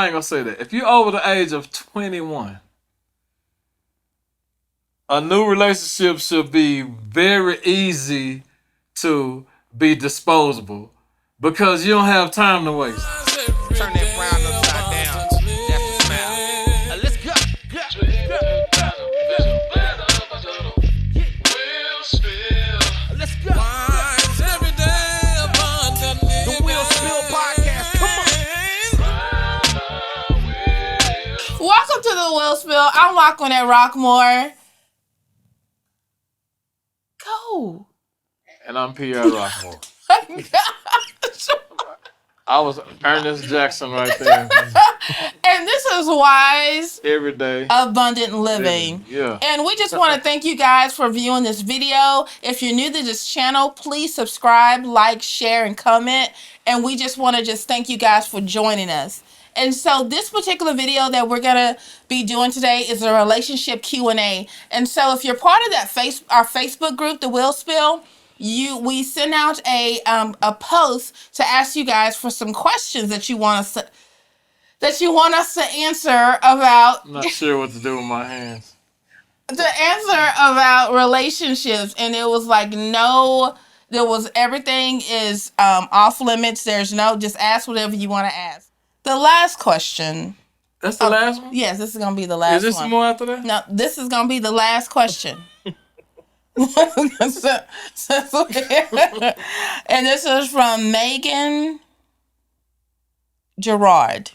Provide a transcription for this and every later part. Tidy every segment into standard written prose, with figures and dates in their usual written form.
I ain't gonna say that. If you're over the age of 21, a new relationship should be very easy to be disposable because you don't have time to waste. Turn that brown upside down. That's a smile. Let's go. Let's go. Every day abundantly. The Weal Spillers podcast. Come on. Welcome to the Weal Spill. I'm walking at Rockmore. Go. And I'm Pierre Rockmore. I was Ernest Jackson right there. And this is Wise Every day. Abundant Living. Yeah. And we just want to thank you guys for viewing this video. If you're new to this channel, please subscribe, like, share, and comment. And we just want to thank you guys for joining us. And so this particular video that we're going to be doing today is a relationship Q&A. And so if you're part of that our Facebook group, the Weal Spill, we send out a post to ask you guys for some questions that you want us to answer about. I'm not sure what to do with my hands. To answer about relationships, and it was like everything is off limits. There's just ask whatever you want to ask. The last question. That's the last one? Yes, this is gonna be the last one. Is this more after that? No, this is gonna be the last question. And this is from Megan Gerard.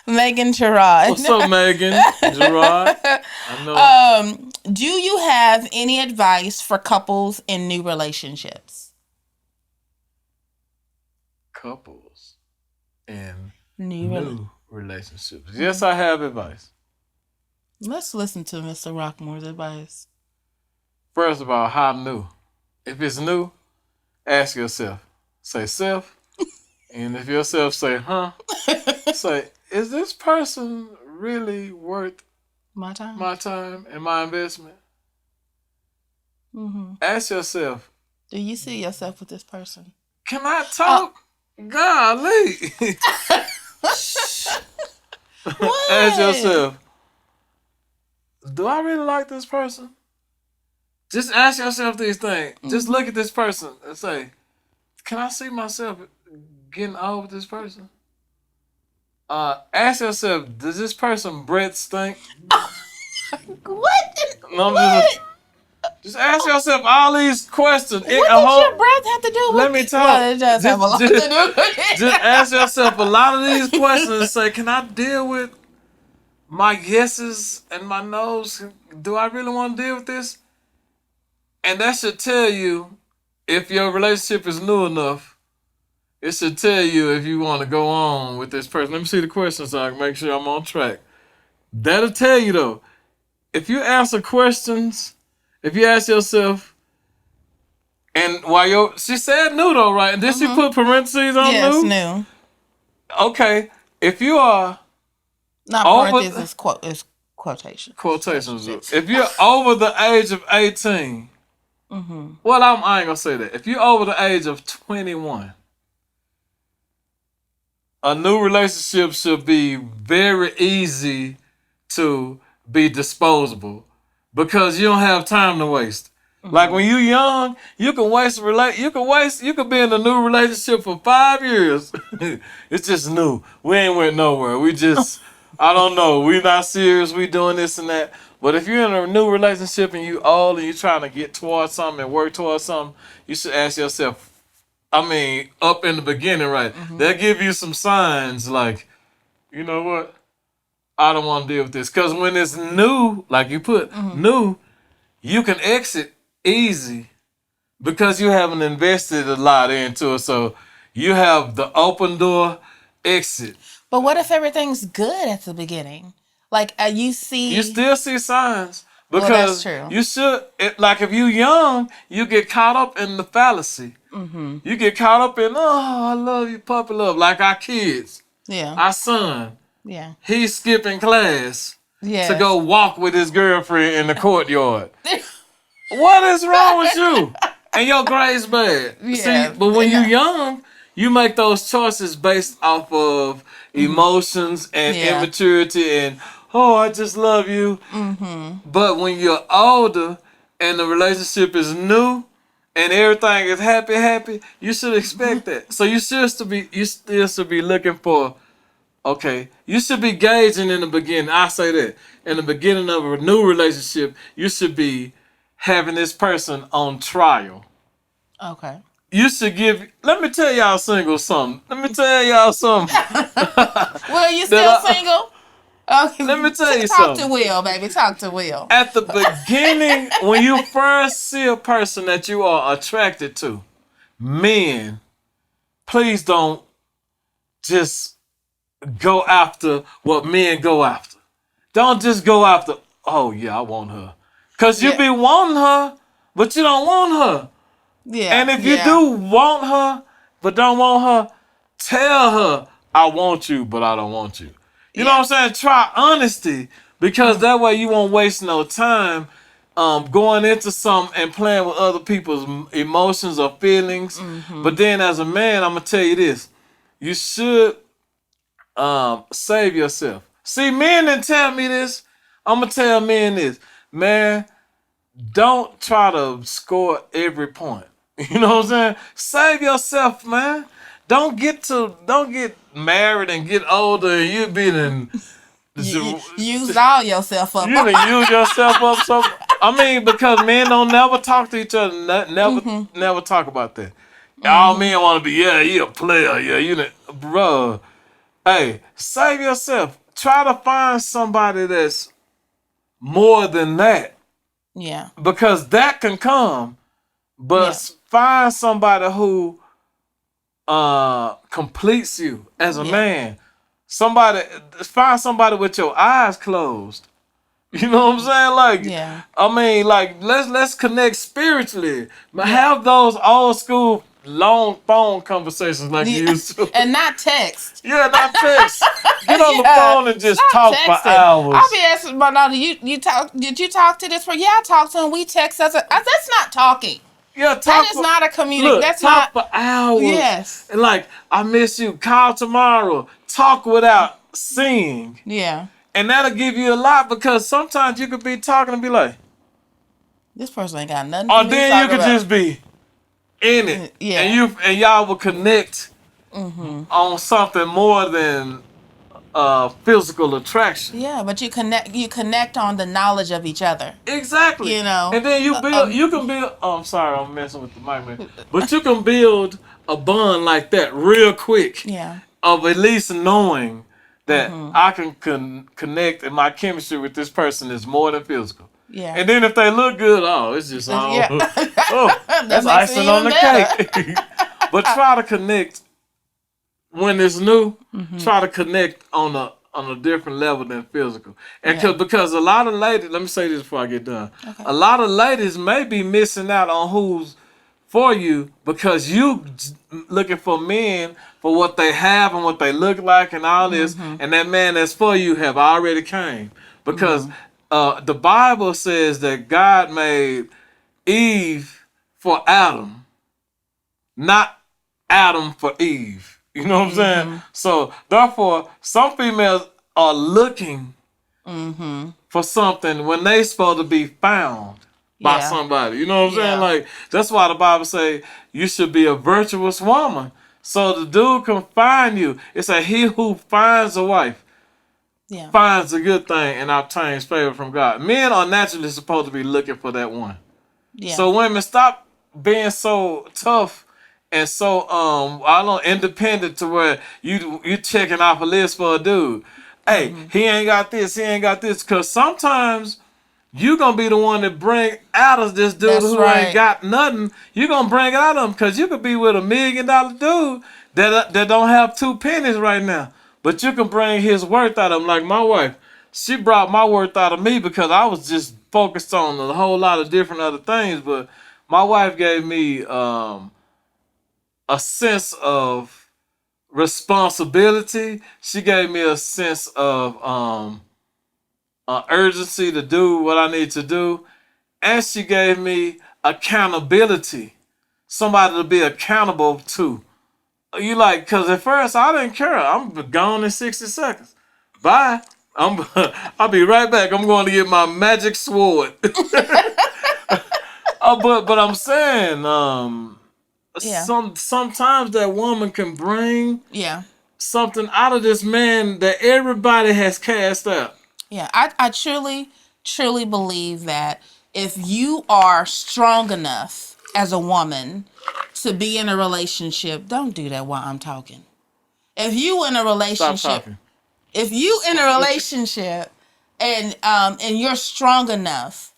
Megan Gerard. What's up, Megan Gerard? I know. Do you have any advice for couples in new relationships? Couples in New relationships. Yes, I have advice. Let's listen to Mr. Rockmore's advice. First of all, how new? If it's new, ask yourself. Say self. And if yourself say, huh? Say, is this person really worth My time and my investment? Mm-hmm. Ask yourself. Do you see yourself with this person? Can I talk? Golly. What? Ask yourself. Do I really like this person? Just ask yourself these things. Mm-hmm. Just look at this person and say, can I see myself getting old with this person? Ask yourself, does this person breath stink? What? No, what? Just ask yourself all these questions. What does your breath have to do with Let me talk. Well, it does have a lot to do with it. Just ask yourself a lot of these questions and say, can I deal with my yeses and my no's? Do I really want to deal with this? And that should tell you if your relationship is new enough. It should tell you if you want to go on with this person. Let me see the questions so I can make sure I'm on track. That'll tell you though. If you answer questions, if you ask yourself, and she said new though, right? And did she put parentheses on new? Yes, new. Okay, if you are not parentheses, it's quotation. Quotations. If you're over the age of 18, well, I ain't gonna say that. If you're over the age of 21, a new relationship should be very easy to be disposable because you don't have time to waste. Like when you're young, you can you could be in a new relationship for 5 years. It's just new. We ain't went nowhere. We just, I don't know. We not serious. We doing this and that. But if you're in a new relationship and you old and you're trying to get towards something and work towards something, you should ask yourself, up in the beginning, right? They'll give you some signs like, you know what? I don't want to deal with this. Because when it's new, like you put, new, you can exit easy because you haven't invested a lot into it. So you have the open door exit. But what if everything's good at the beginning? Like you still see signs. Because that's true. You should, if you young, you get caught up in the fallacy. You get caught up in, I love you, puppy love, like our kids. Yeah. Our son. Yeah. He's skipping class to go walk with his girlfriend in the courtyard. What is wrong with you? And your grade's bad. Yeah. See, but when you're young, you make those choices based off of emotions and Yeah. immaturity and, oh, I just love you. But when you're older and the relationship is new and everything is happy, you should expect that. So you still should be looking for, okay, you should be gauging in the beginning. I say that in the beginning of a new relationship, you should be having this person on trial. Okay. You should give. Let me tell y'all singles something. Let me tell y'all something. Will, you still single? Okay. Let me tell you Talk to something. Will, baby. Talk to Will. At the beginning, when you first see a person that you are attracted to, men, please don't just go after what men go after. Don't just go after, oh yeah, I want her. Because you be wanting her, but you don't want her. Yeah. And if you do want her, but don't want her, tell her, I want you, but I don't want you. You know what I'm saying? Try honesty, because that way you won't waste no time going into something and playing with other people's emotions or feelings. But then as a man, I'm going to tell you this. You should save yourself. See, men didn't tell me this. I'm going to tell men this. Man, don't try to score every point. You know what I'm saying? Save yourself, man. Don't get married and get older and you be in You used all yourself up. you done use yourself up. So I mean, because men don't never talk to each other. Never talk about that. All men want to be, yeah, you a player, yeah, you know, bro. Hey, save yourself. Try to find somebody that's more than that. Yeah. Because that can come, but find somebody who completes you as a man. Find somebody with your eyes closed. You know what I'm saying? Like, I mean, like, let's connect spiritually. Have those old school long phone conversations like you used to. And not text. Yeah, not text. Get on the phone and just talk for hours. I'll be asking my daughter, did you talk to this person? Yeah, I talked to him. We text. That's not talking. Yeah, that is not a communication. That's talk not for hours. Yes. And like, I miss you. Call tomorrow. Talk without seeing. Yeah. And that'll give you a lot, because sometimes you could be talking and be like, this person ain't got nothing. Or then you could just be in it. Yeah. And y'all will connect on something more than physical attraction. Yeah, but you connect on the knowledge of each other. Exactly. You know. And then you can build, oh, I'm sorry, I'm messing with the mic, man. But you can build a bond like that real quick. Yeah. Of at least knowing that I can connect, and my chemistry with this person is more than physical. Yeah. And then if they look good, oh, it's just all that's makes it icing on the better. cake. But try to connect when it's new. Try to connect on a different level than physical. And because a lot of ladies, let me say this before I get done. Okay. A lot of ladies may be missing out on who's for you, because you looking for men for what they have and what they look like and all this, and that man that's for you have already came. Because the Bible says that God made Eve for Adam, not Adam for Eve. You know what I'm saying? So therefore, some females are looking for something when they supposed to be found by somebody. You know what I'm saying? Like, that's why the Bible say you should be a virtuous woman, so the dude can find you. It's a he who finds a wife finds a good thing and obtains favor from God. Men are naturally supposed to be looking for that one. So women, stop being so tough and so independent to where you checking off a list for a dude. Hey, he ain't got this, because sometimes you gonna be the one that bring out of this dude ain't got nothing. You gonna bring it out of him, because you could be with $1 million dude that don't have 2 pennies right now, but you can bring his worth out of him. Like my wife, she brought my worth out of me because I was just focused on a whole lot of different other things. But my wife gave me a sense of responsibility. She gave me a sense of urgency to do what I need to do. And she gave me accountability, somebody to be accountable to. You like, because at first I didn't care. I'm gone in 60 seconds. Bye. I'll be right back. I'm going to get my magic sword. But I'm saying, Yeah. sometimes that woman can bring Yeah. something out of this man that everybody has cast out. Yeah. I truly, truly believe that if you are strong enough as a woman to be in a relationship, don't do that while I'm talking. If you in a Stop relationship, talking. if you in a relationship and you're strong enough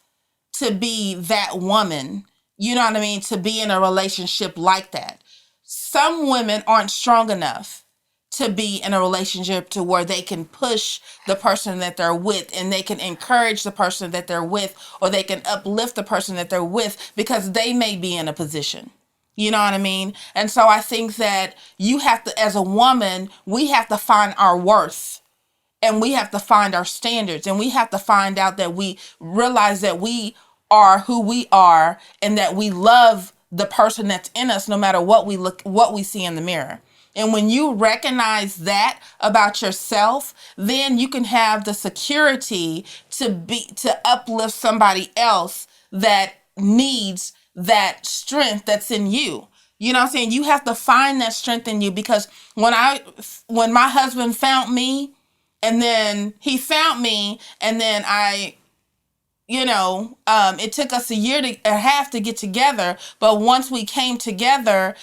to be that woman, you know what I mean, to be in a relationship like that. Some women aren't strong enough to be in a relationship to where they can push the person that they're with and they can encourage the person that they're with, or they can uplift the person that they're with because they may be in a position. You know what I mean? And so I think that you have to, as a woman, we have to find our worth, and we have to find our standards, and we have to find out that we realize that we are who we are, and that we love the person that's in us no matter what we see in the mirror. And when you recognize that about yourself, then you can have the security to uplift somebody else that needs that strength that's in you. You know what I'm saying? You have to find that strength in you, because when my husband found me, and then he found me, and then it took us a year and a half to get together. But once we came together,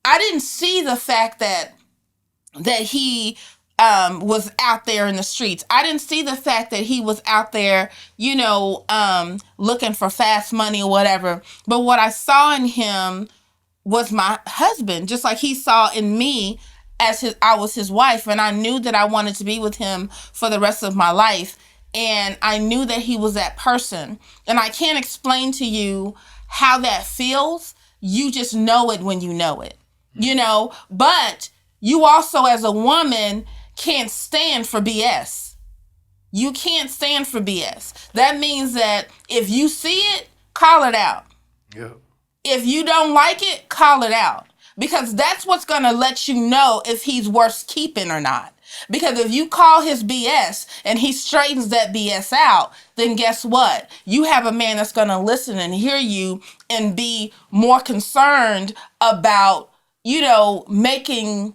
I didn't see the fact that he was out there in the streets. I didn't see the fact that he was out there, looking for fast money or whatever. But what I saw in him was my husband, just like he saw in me I was his wife, and I knew that I wanted to be with him for the rest of my life. And I knew that he was that person. And I can't explain to you how that feels. You just know it when you know it, but you also, as a woman, can't stand for BS. You can't stand for BS. That means that if you see it, call it out. Yep. If you don't like it, call it out. Because that's what's going to let you know if he's worth keeping or not. Because if you call his BS and he straightens that BS out, then guess what? You have a man that's going to listen and hear you and be more concerned about, making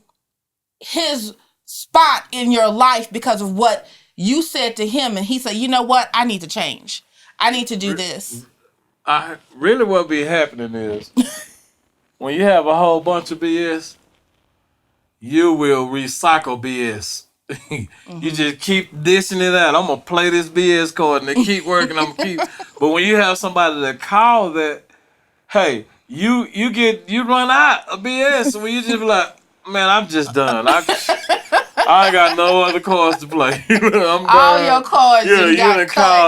his spot in your life because of what you said to him. And he said, you know what? I need to change. I need to do this. Really what be happening is when you have a whole bunch of BS, you will recycle BS. You just keep dishing it out. I'm gonna play this BS card and they keep working. I'm gonna keep. But when you have somebody that call that, hey, you run out of BS. When you just be like, man, I'm just done. I ain't got no other cards to play. I'm done. All your cards. Yeah,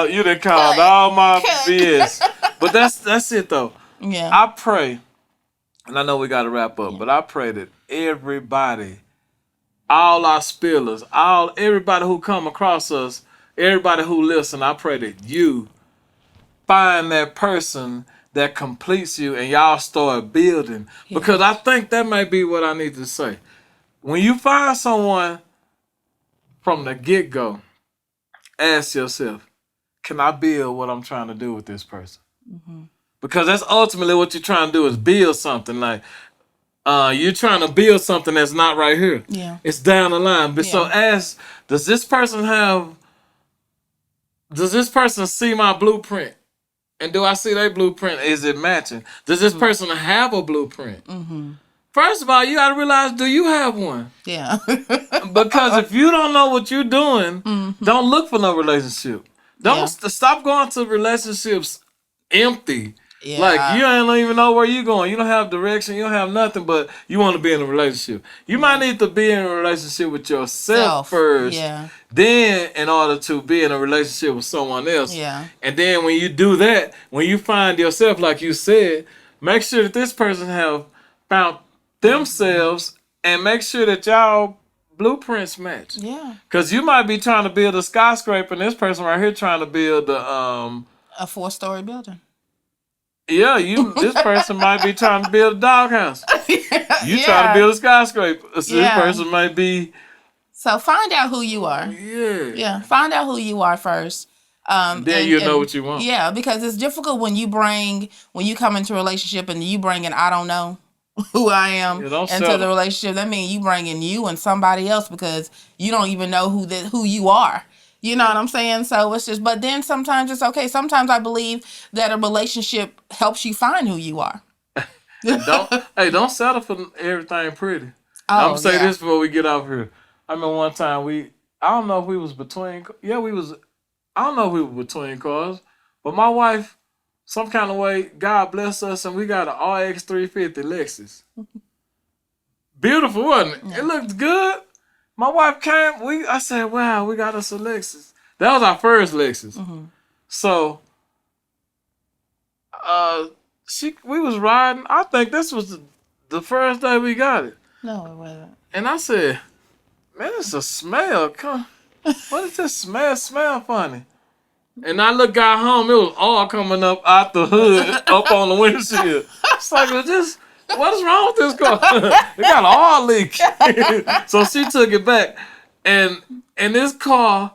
you done called all my BS. But that's it though. Yeah. I pray, and I know we got to wrap up, but I pray that everybody, all our spillers, everybody who come across us, everybody who listen, I pray that you find that person that completes you and y'all start building. Yeah. Because I think that might be what I need to say. When you find someone from the get-go, ask yourself, can I build what I'm trying to do with this person? Mm-hmm. Because that's ultimately what you're trying to do, is build something. Like, you're trying to build something that's not right here. Yeah. It's down the line. But so ask, does this person see my blueprint? And do I see their blueprint? Is it matching? Does this person have a blueprint? Mm-hmm. First of all, you got to realize, do you have one? Yeah. Because if you don't know what you're doing, don't look for no relationship. Don't stop going to relationships empty. Yeah. Like, you don't even know where you're going. You don't have direction. You don't have nothing, but you want to be in a relationship. You might need to be in a relationship with yourself first. Yeah. Then, in order to be in a relationship with someone else. Yeah. And then when you do that, when you find yourself, like you said, make sure that this person have found themselves and make sure that y'all blueprints match. Yeah. Because you might be trying to build a skyscraper and this person right here trying to build a 4-story building. Yeah, this person might be trying to build a doghouse. You trying to build a skyscraper. So this person might be. So find out who you are. Yeah. Yeah. Find out who you are first. Then you know what you want. Yeah, because it's difficult when you come into a relationship and you bring in I don't know who I am into the relationship. That means you bring in you and somebody else because you don't even know who you are. You know what I'm saying? So it's just, but then sometimes it's okay. Sometimes I believe that a relationship helps you find who you are. Don't settle for everything pretty. I'm gonna say this before we get off here. I mean, one time I don't know if we was between. Yeah, we was. I don't know if we were between cars, but my wife, some kind of way, God bless us, and we got an RX 350 Lexus. Beautiful, wasn't it? Yeah. It looked good. My wife came. I said, "Wow, we got us a Lexus." That was our first Lexus. Mm-hmm. So, we was riding. I think this was the first day we got it. No, it wasn't. And I said, "Man, it's a smell. What is this smell? Smell funny." And I got home. It was all coming up out the hood, up on the windshield. It's like, what is wrong with this car? It got an oil leak. So she took it back. And this car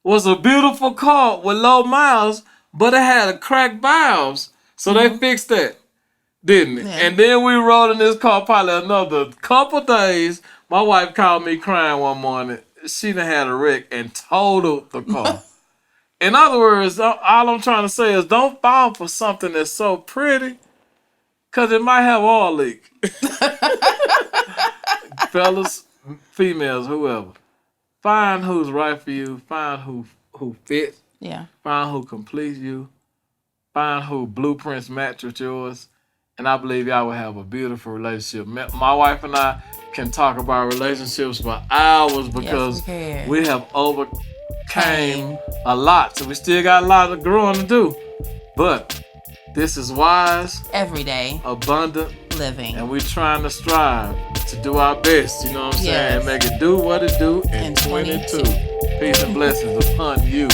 was a beautiful car with low miles, but it had a cracked valves. So they fixed that, didn't it? Yeah. And then we rode in this car probably another couple days. My wife called me crying one morning. She done had a wreck and totaled the car. In other words, all I'm trying to say is don't fall for something that's so pretty, because it might have oil leak. Fellas, females, whoever. Find who's right for you. Find who fits. Yeah. Find who completes you. Find who blueprints match with yours. And I believe y'all will have a beautiful relationship. My wife and I can talk about relationships for hours because we have overcame a lot. So we still got a lot of growing to do. But this is wise. Everyday. Abundant. Living. And we're trying to strive to do our best. You know what I'm saying? And make it do what it do in 22. Peace and blessings upon you.